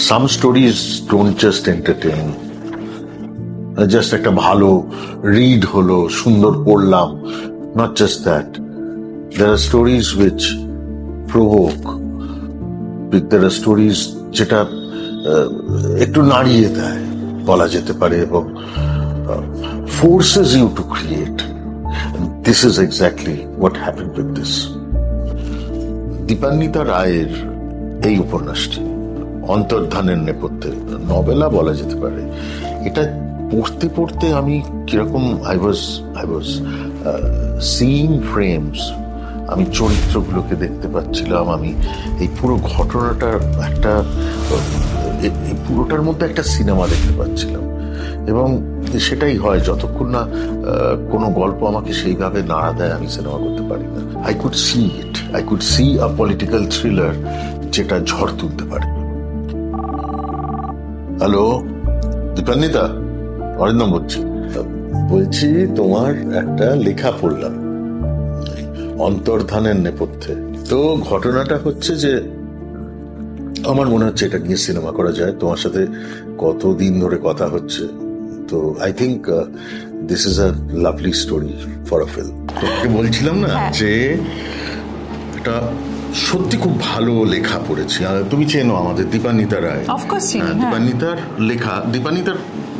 Some stories don't just entertain, just একটা ভালো read হলো, সুন্দর পড়লাম, not just that. There are stories which provoke, there are stories যেটা একটু নাড়িয়ে দেয় বলা যেতে পারে, এবং forces you to create. And this is exactly what happened with this. Dipanwita রায়ের এই উপন্যাসটি অন্তর্ধানের নেপথ্যে নভেলা বলা যেতে পারে। এটা পড়তে পড়তে আমি কিরকম আই ওয়াজ সিইং ফ্রেমস, আমি চরিত্রগুলোকে দেখতে পাচ্ছিলাম, আমি এই পুরো ঘটনাটার একটা পুরোটার মধ্যে একটা সিনেমা দেখতে পাচ্ছিলাম। এবং সেটাই হয়, যতক্ষণ না কোনো গল্প আমাকে সেইভাবে নাড়া দেয় আমি সিনেমা করতে পারি না। I could see a political thriller যেটা ঝড় তুলতে পারে। হ্যালো দীপান্বিতা, অরিন্দম বলছি, তোমার একটা লেখা পড়লাম অন্তর্ধানের নেপথ্যে। তো ঘটনাটা হচ্ছে যে আমার মনে হচ্ছে এটা নিয়ে সিনেমা করা যায়। তোমার সাথে কতদিন ধরে কথা হচ্ছে, তো I think this is a lovely story for a film. তোমাকে বলছিলাম না যে এটা সত্যি খুব ভালো লেখা পড়েছি। তুমি চেনো আমাদের দীপান্বিতা রায়? দীপান্বিতার লেখা, দীপান্বিতার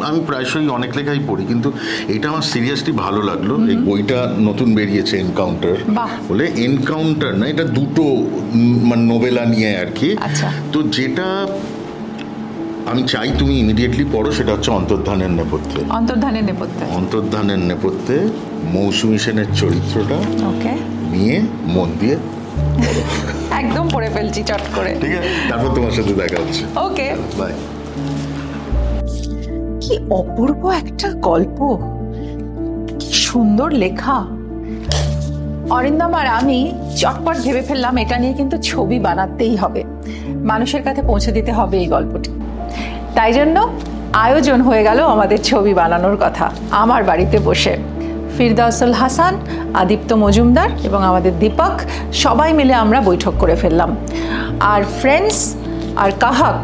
আমি প্রায়শই অনেক লেখাই পড়ি, কিন্তু এটা আমার সিরিয়াসলি ভালো লাগলো। এই বইটা নতুন বেরিয়েছে, এনকাউন্টার বলে। এনকাউন্টার না, এটা দুটো মানে নোবেলা নিয়ে আর কি। তো যেটা আমি চাই তুমি ইমিডিয়েটলি পড়ো সেটা হচ্ছে অন্তর্ধানের নেপথ্যে। অন্তর্ধানের নেপথ্যে মৌসুমী সেনের চরিত্রটা নিয়ে মন দিয়ে একদম পড়ে ফেলছি চট করে। ঠিক আছে, তারপর তোমার সাথে দেখা হচ্ছে। ওকে, বাই। কি অপূর্ব একটা গল্প, কি সুন্দর লেখা। অরিন্দম আর আমি চটপট ভেবে ফেললাম এটা নিয়ে কিন্তু ছবি বানাতেই হবে, মানুষের কাছে পৌঁছে দিতে হবে এই গল্পটি। তাই জন্য আয়োজন হয়ে গেল আমাদের ছবি বানানোর কথা আমার বাড়িতে বসে। ফিরদাউসুল হাসান, আদিত্য মজুমদার এবং আমাদের দীপক সবাই মিলে আমরা বৈঠক করে ফেললাম। আর ফ্রেন্ডস আর কাহাক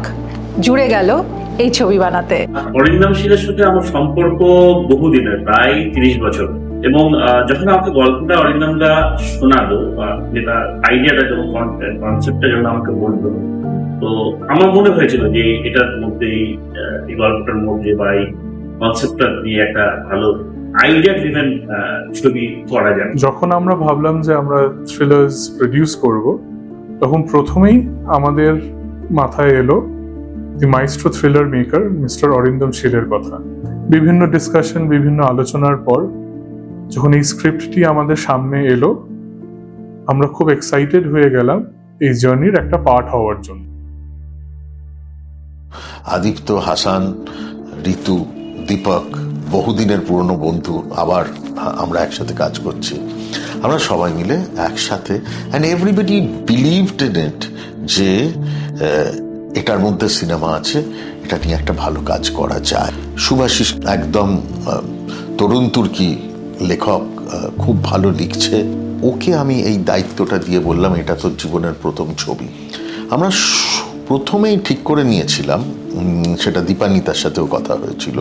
জুড়ে গেল এই ছবি বানাতে। অরিন্দম শীলের সাথে আমার সম্পর্ক বহুদিনের, প্রায় 30 বছর। এবং যখন আমাকে গল্পটা অরিন্দমদা শোনালো, যেটা আইডিয়াটা যখন কনসেপ্টটা যখন আমাকে বললো, তো আমার মনে হয়েছিল যে এটার মধ্যে এই গল্পটার মধ্যে বা এই কনসেপ্টটা নিয়ে একটা ভালো আইডিয়া ড্রিভেন ছবি করা যায়। যখন আমরা ভাবলাম যে আমরা থ্রিলার্স প্রডিউস করব, তখন প্রথমেই আমাদের মাথায় এলো the maestro thriller maker mister Arindam শীলের কথা। বিভিন্ন ডিসকাশন, বিভিন্ন আলোচনার পর যখন এই স্ক্রিপ্টটি আমাদের সামনে এলো, আমরা খুব এক্সাইটেড হয়ে গেলাম এই জার্নির একটা পার্ট হওয়ার জন্য। আদিত্য, হাসান, ঋতু, দীপক বহুদিনের পুরনো বন্ধু, আবার আমরা একসাথে কাজ করছি। আমরা সবাই মিলে একসাথে, and everybody believed in it যে এটার মধ্যে সিনেমা আছে, এটা নিয়ে একটা ভালো কাজ করা যায়। সুভাষিস একদম তরুণ তুর্কি লেখক, খুব ভালো লিখছে। ওকে আমি এই দায়িত্বটা দিয়ে বললাম এটা তোর জীবনের প্রথম ছবি। আমরা প্রথমেই ঠিক করে নিয়েছিলাম, সেটা দীপান্বিতার সাথেও কথা হয়েছিল,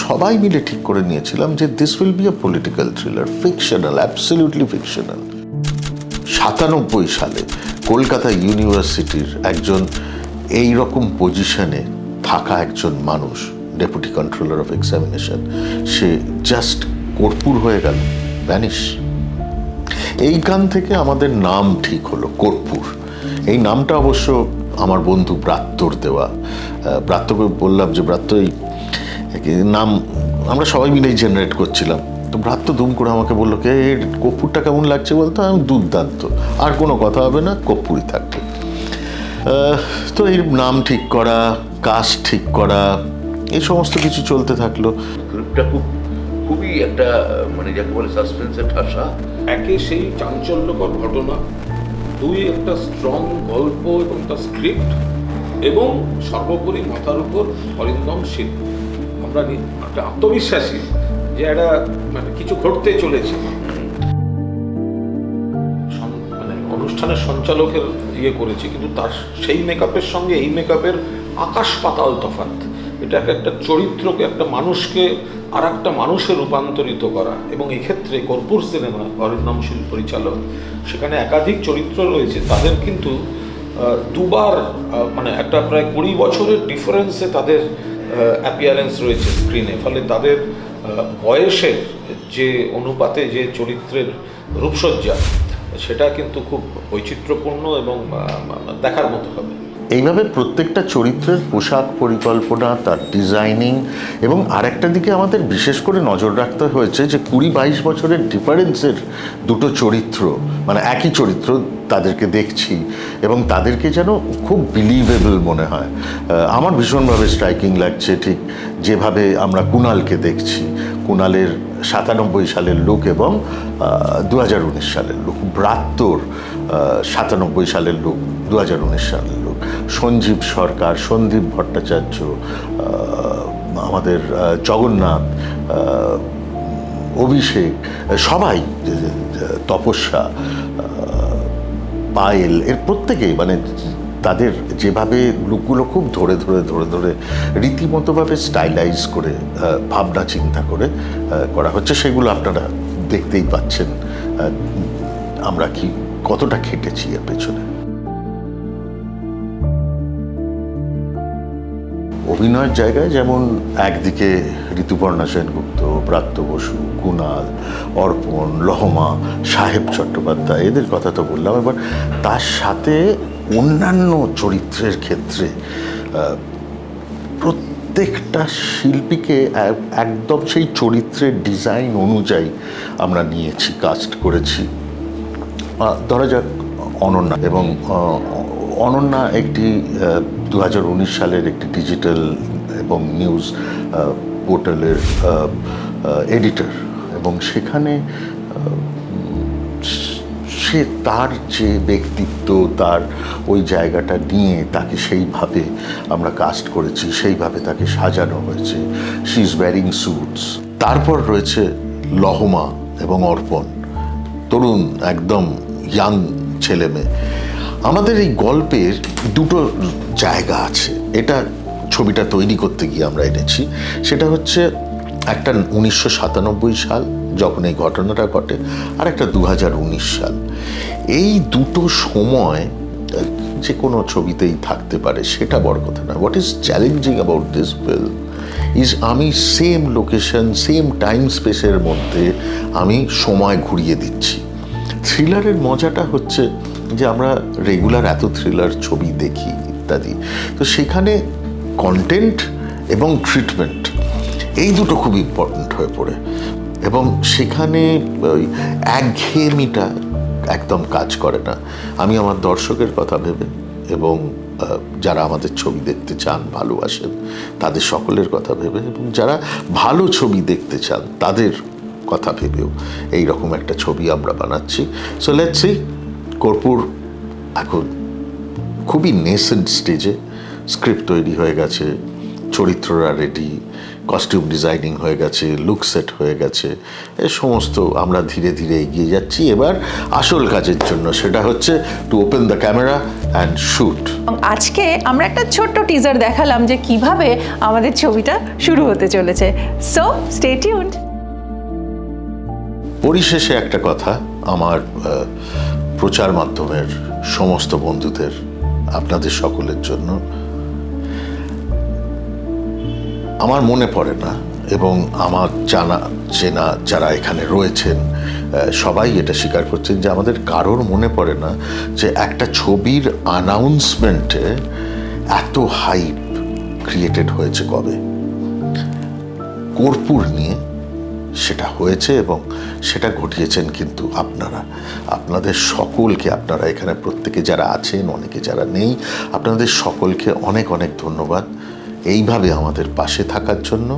সবাই মিলে ঠিক করে নিয়েছিলাম যে this will be a political thriller, fictional, absolutely fictional. 97 সালে কলকাতা ইউনিভার্সিটির একজন এই রকম পজিশনে থাকা একজন মানুষ, deputy controller of examination, say just কর্পূর হয়ে গেল, ভ্যানিশ। এইখান থেকে আমাদের নাম ঠিক হলো কর্পূর। এই নামটা অবশ্য আমার বন্ধু ব্রাত্যর দেওয়া। ব্রাত্যকে বললাম যে ব্রাত্য, এই নাম আমরা সবাই মিলেই জেনারেট করছিলাম। তো ব্রাত্য দুম করে আমাকে বললো, কে কর্পূরটা কেমন লাগছে বলতো? আমি দুর্দান্ত, আর কোনো কথা হবে না, কর্পূরই থাকবে। তো এই নাম ঠিক করা, কাস্ট ঠিক করা, এই সমস্ত কিছু চলতে থাকলো। খুবই একটা মানে যাকে বলে সাসপেন্সের ঠাসা, একে সেই চাঞ্চল্যকর ঘটনা, দুই একটা স্ট্রং গল্প এবং তার স্ক্রিপ্ট, এবং সর্বোপরি মাথার উপর অরিন্দম শীল। আমরা একটা আত্মবিশ্বাসী যে একটা মানে কিছু ঘটতে চলেছে। মানে অনুষ্ঠানের সঞ্চালকের ইয়ে করেছি, কিন্তু তার সেই মেকআপের সঙ্গে এই মেকআপের আকাশ পাতাল তফাৎ। এটা একটা চরিত্রকে, একটা মানুষকে আর একটা মানুষে রূপান্তরিত করা। এবং এক্ষেত্রে কর্পূর সিনেমা, অরিন্দম শীল পরিচালক, সেখানে একাধিক চরিত্র রয়েছে, তাদের কিন্তু দুবার মানে একটা প্রায় 20 বছরের ডিফারেন্সে তাদের অ্যাপিয়ারেন্স রয়েছে স্ক্রিনে। ফলে তাদের বয়সের যে অনুপাতে যে চরিত্রের রূপসজ্জা, সেটা কিন্তু খুব বৈচিত্র্যপূর্ণ এবং দেখার মতো হবে। এইভাবে প্রত্যেকটা চরিত্রের পোশাক পরিকল্পনা, তার ডিজাইনিং, এবং আরেকটা দিকে আমাদের বিশেষ করে নজর রাখতে হয়েছে যে 20-22 বছরের ডিফারেন্সের দুটো চরিত্র, মানে একই চরিত্র, তাদেরকে দেখছি এবং তাদেরকে যেন খুব বিলিভেবল মনে হয়। আমার ভীষণভাবে স্ট্রাইকিং লাগছে ঠিক যেভাবে আমরা কুণালকে দেখছি, কুণালের 97 সালের লুক এবং 2019 সালের লুক, ব্রাত্যর 97 সালের লুক, 2019 সালের লুক, সঞ্জীব সরকার, সন্দীপ ভট্টাচার্য, আমাদের জগন্নাথ, অভিষেক, সবাই, তপস্যা, পায়েল, এর প্রত্যেকেই মানে তাদের যেভাবে লুকগুলো খুব ধরে ধরে ধরে ধরে রীতিমতোভাবে স্টাইলাইজ করে ভাবনা চিন্তা করে করা হচ্ছে, সেগুলো আপনারা দেখতেই পাচ্ছেন আমরা কি কতটা খেটেছি এর পেছনে। অভিনয়ের জায়গায় যেমন একদিকে ঋতুপর্ণা সেনগুপ্ত, ব্রাত্য বসু, কুণাল, অর্পণ, লহমা, সাহেব চট্টোপাধ্যায়, এদের কথা তো বললাম। এবার তার সাথে অন্যান্য চরিত্রের ক্ষেত্রে প্রত্যেকটা শিল্পীকে একদম সেই চরিত্রের ডিজাইন অনুযায়ী আমরা নিয়েছি, কাস্ট করেছি। ধরা যাক অনন্যা, এবং অনন্যা একটি 2019 সালের একটি ডিজিটাল এবং নিউজ পোর্টালের এডিটর, এবং সেখানে সে তার যে ব্যক্তিত্ব, তার ওই জায়গাটা নিয়ে তাকে সেইভাবে আমরা কাস্ট করেছি, সেইভাবে তাকে সাজানো হয়েছে। She is wearing suits. তারপর রয়েছে লহমা এবং অর্পণ, তরুণ একদম ইয়াং ছেলে মেয়ে। আমাদের এই গল্পের দুটো জায়গা আছে, এটা ছবিটা তৈরি করতে গিয়ে আমরা এনেছি। সেটা হচ্ছে একটা 1997 সাল যখন এই ঘটনাটা ঘটে, আর একটা 2019 সাল। এই দুটো সময় যে কোনো ছবিতেই থাকতে পারে, সেটা বড় কথা না। What is challenging about this film is আমি সেম লোকেশন, সেম টাইম স্পেসের মধ্যে আমি সময় ঘুরিয়ে দিচ্ছি। থ্রিলারের মজাটা হচ্ছে যে আমরা রেগুলার এত থ্রিলার ছবি দেখি ইত্যাদি, তো সেখানে কন্টেন্ট এবং ট্রিটমেন্ট এই দুটো খুব ইম্পর্ট্যান্ট হয়ে পড়ে, এবং সেখানে ওই একঘেয়েমিটা একদম কাজ করে না। আমি আমার দর্শকের কথা ভেবে এবং যারা আমাদের ছবি দেখতে চান, ভালোবাসেন, তাদের সকলের কথা ভেবে, এবং যারা ভালো ছবি দেখতে চান তাদের কথা ভেবেও এইরকম একটা ছবি আমরা বানাচ্ছি। So let's see. কর্পূর এখন খুবই নেসেন্ট স্টেজে, স্ক্রিপ্ট তৈরি হয়ে গেছে, চরিত্ররা রেডি, কস্টিউম ডিজাইনিং হয়ে গেছে, লুক সেট হয়ে গেছে, এ সমস্ত আমরা ধীরে ধীরে এগিয়ে যাচ্ছি এবার আসল কাজের জন্য, সেটা হচ্ছে to open the camera and shoot. আজকে আমরা একটা ছোট্ট টিজার দেখালাম যে কিভাবে আমাদের ছবিটা শুরু হতে চলেছে। So stay tuned. পরিশেষে একটা কথা আমার প্রচার মাধ্যমের সমস্ত বন্ধুদের, আপনাদের সকলের জন্য, আমার মনে পড়ে না, এবং আমার জানা চেনা যারা এখানে রয়েছেন সবাই এটা স্বীকার করছেন যে আমাদের কারোর মনে পড়ে না যে একটা ছবির অ্যানাউন্সমেন্টে এত হাইপ ক্রিয়েটেড হয়েছে কবে। কর্পূর নিয়ে সেটা হয়েছে, এবং সেটা ঘটিয়েছেন কিন্তু আপনারা, আপনাদের সকলকে, আপনারা এখানে প্রত্যেকে যারা আছেন, অনেকে যারা নেই, আপনাদের সকলকে অনেক অনেক ধন্যবাদ এইভাবে আমাদের পাশে থাকার জন্য।